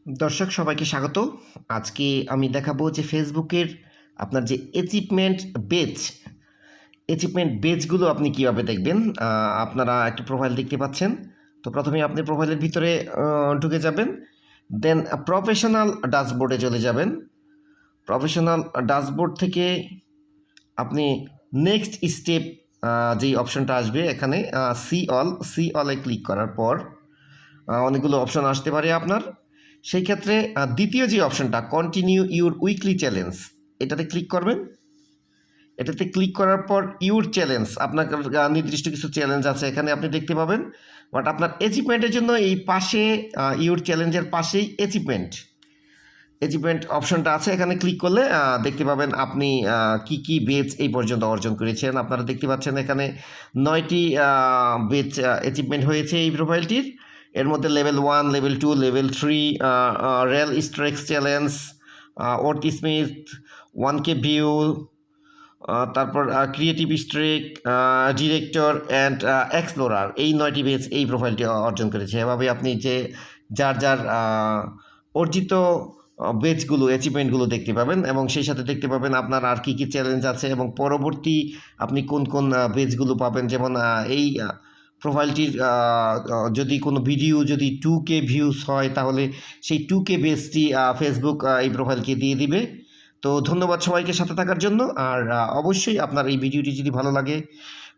দর্শক সবাইকে স্বাগত। আজকে আমি দেখাবো যে ফেসবুকের আপনার যে অ্যাচিভমেন্ট বেজগুলো আপনি কিভাবে দেখবেন। আপনারা একটা প্রোফাইল দেখতে পাচ্ছেন। তো প্রথমে আপনি প্রোফাইলের ভিতরে ঢুকে যাবেন, দেন প্রফেশনাল ড্যাশবোর্ডে চলে যাবেন। প্রফেশনাল ড্যাশবোর্ড থেকে আপনি নেক্সট স্টেপ যেই অপশনটা আসবে এখানে সি অলে ক্লিক করার পর অনেকগুলো অপশন আসতে পারে আপনার। সেই ক্ষেত্রে দ্বিতীয় যে অপশনটা কন্টিনিউ ইউর উইকলি চ্যালেঞ্জ, এটাতে ক্লিক করবেন। এটাতে ক্লিক করার পর ইউর চ্যালেঞ্জ, আপনার নির্দিষ্ট কিছু চ্যালেঞ্জ আছে এখানে আপনি দেখতে পাবেন। বাট আপনার অ্যাচিভমেন্টের জন্য এই পাশে ইউর চ্যালেঞ্জের পাশেই অ্যাচিভমেন্ট অপশনটা আছে। এখানে ক্লিক করলে দেখতে পাবেন আপনি কি কি বেজ এই পর্যন্ত অর্জন করেছেন। আপনারা দেখতে পাচ্ছেন এখানে 9টি বেজ অ্যাচিভমেন্ট হয়েছে এই প্রোফাইলটির। এর মধ্যে level 1, level 2, level 3, reel streaks challenge, wordsmith, 1K view, তারপর creative streak, director and explorer, এই 9টি বেজ এই প্রোফাইলটি অর্জন করেছে। এভাবে আপনি যে যার অর্জিত বেজগুলো অ্যাচিভমেন্টগুলো দেখতে পাবেন এবং সেই সাথে দেখতে পাবেন আপনার আর কী কী চ্যালেঞ্জ আছে এবং পরবর্তী আপনি কোন কোন বেজগুলো পাবেন। যেমন এই প্রোফাইলটির যদি কোনো ভিডিও যদি 2K ভিউস হয় তাহলে সেই 2K বেজটি ফেসবুক এই প্রোফাইলকে দিয়ে দিবে। তো ধন্যবাদ সবাইকে সাথে থাকার জন্য। আর অবশ্যই আপনার এই ভিডিওটি যদি ভালো লাগে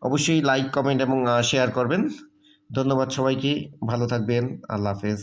অবশ্যই লাইক, কমেন্ট এবং শেয়ার করবেন। ধন্যবাদ সবাইকে, ভালো থাকবেন, আল্লাহ হাফেজ।